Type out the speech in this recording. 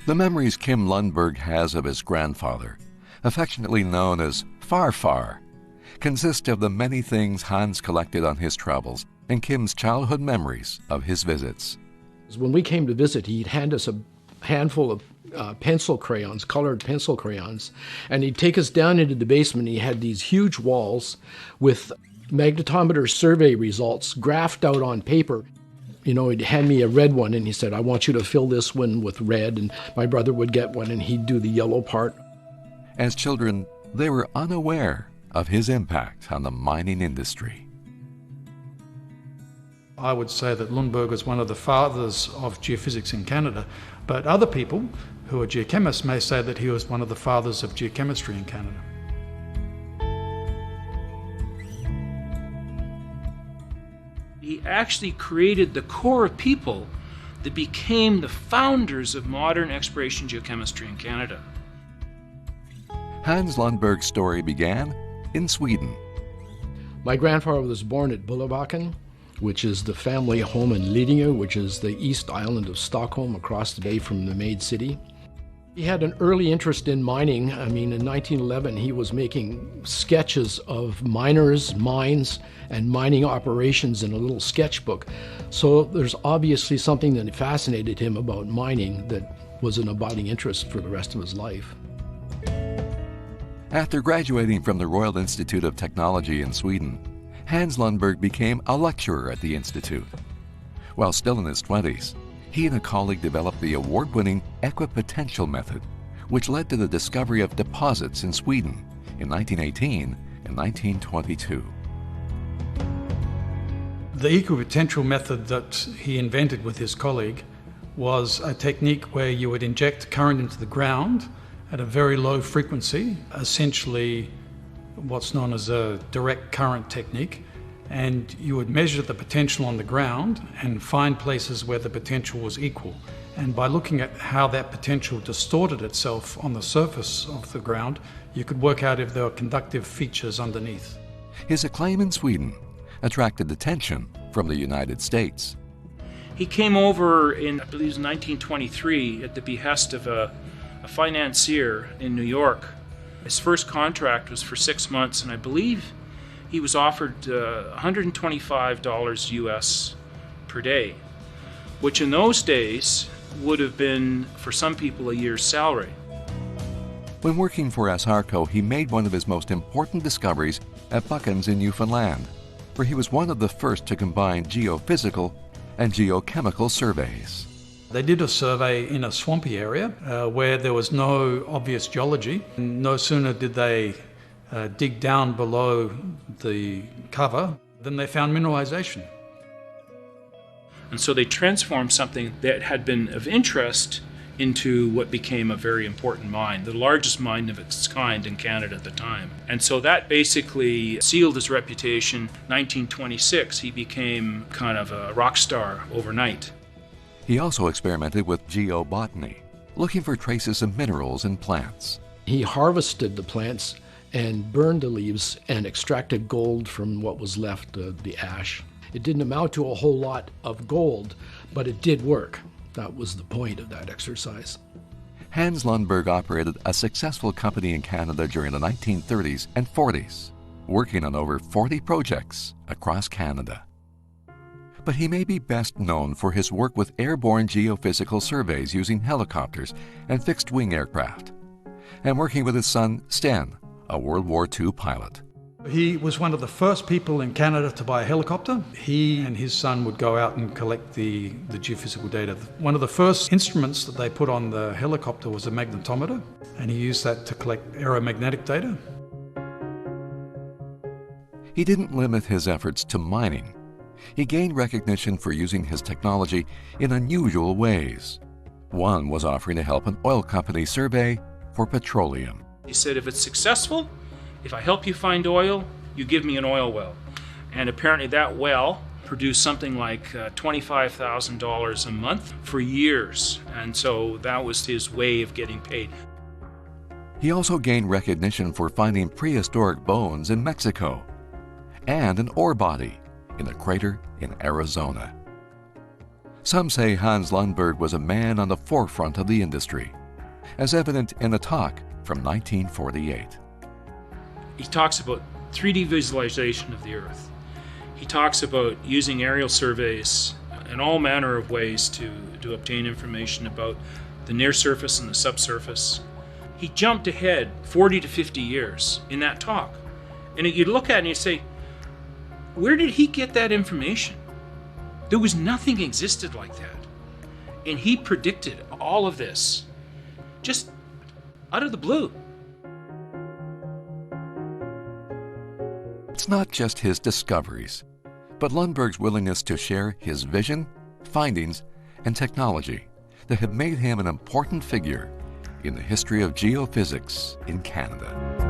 The memories Kim Lundberg has of his grandfather, affectionately known as Far Far, consist of the many things Hans collected on his travels and Kim's childhood memories of his visits. When we came to visit, he'd hand us a handful of pencil crayons, colored pencil crayons, and he'd take us down into the basement. He had these huge walls with magnetometer survey results graphed out on paper. You know, he'd hand me a red one and he said, I want you to fill this one with red, and my brother would get one and he'd do the yellow part. As children, they were unaware of his impact on the mining industry. I would say that Lundberg was one of the fathers of geophysics in Canada, but other people who are geochemists may say that he was one of the fathers of geochemistry in Canada. He actually created the core of people that became the founders of modern exploration geochemistry in Canada. Hans Lundberg's story began in Sweden. My grandfather was born at Bullabäcken, which is the family home in Lidingö, which is the east island of Stockholm across the bay from the Maid City. He had an early interest in mining. I mean, in 1911, he was making sketches of miners, mines, and mining operations in a little sketchbook. So there's obviously something that fascinated him about mining that was an abiding interest for the rest of his life. After graduating from the Royal Institute of Technology in Sweden, Hans Lundberg became a lecturer at the institute. While still in his 20s, he and a colleague developed the award-winning equipotential method, which led to the discovery of deposits in Sweden in 1918 and 1922. The equipotential method that he invented with his colleague was a technique where you would inject current into the ground at a very low frequency, essentially what's known as a direct current technique, and you would measure the potential on the ground and find places where the potential was equal. And by looking at how that potential distorted itself on the surface of the ground, you could work out if there were conductive features underneath. His acclaim in Sweden attracted attention from the United States. He came over in, I believe it was 1923, at the behest of a financier in New York. His first contract was for 6 months, and I believe he was offered $125 US per day, which in those days would have been, for some people, a year's salary. When working for SRCO, he made one of his most important discoveries at Buckens in Newfoundland, where he was one of the first to combine geophysical and geochemical surveys. They did a survey in a swampy area where there was no obvious geology. No sooner did they dig down below the cover than they found mineralization. And so they transformed something that had been of interest into what became a very important mine, the largest mine of its kind in Canada at the time. And so that basically sealed his reputation. 1926, he became kind of a rock star overnight. He also experimented with geobotany, looking for traces of minerals in plants. He harvested the plants and burned the leaves and extracted gold from what was left of the ash. It didn't amount to a whole lot of gold, but it did work. That was the point of that exercise. Hans Lundberg operated a successful company in Canada during the 1930s and 40s, working on over 40 projects across Canada. But he may be best known for his work with airborne geophysical surveys using helicopters and fixed-wing aircraft, and working with his son, Sten, a World War II pilot. He was one of the first people in Canada to buy a helicopter. He and his son would go out and collect the geophysical data. One of the first instruments that they put on the helicopter was a magnetometer, and he used that to collect aeromagnetic data. He didn't limit his efforts to mining. He gained recognition for using his technology in unusual ways. One was offering to help an oil company survey for petroleum. He said, if it's successful, if I help you find oil, you give me an oil well. And apparently that well produced something like $25,000 a month for years. And so that was his way of getting paid. He also gained recognition for finding prehistoric bones in Mexico and an ore body in a crater in Arizona. Some say Hans Lundberg was a man on the forefront of the industry. as evident in a talk from 1948. He talks about 3D visualization of the Earth. He talks about using aerial surveys in all manner of ways to obtain information about the near surface and the subsurface. He jumped ahead 40 to 50 years in that talk. And you look at it and you say, where did he get that information? There was nothing existed like that. And he predicted all of this just out of the blue. It's not just his discoveries, but Lundberg's willingness to share his vision, findings, and technology that have made him an important figure in the history of geophysics in Canada.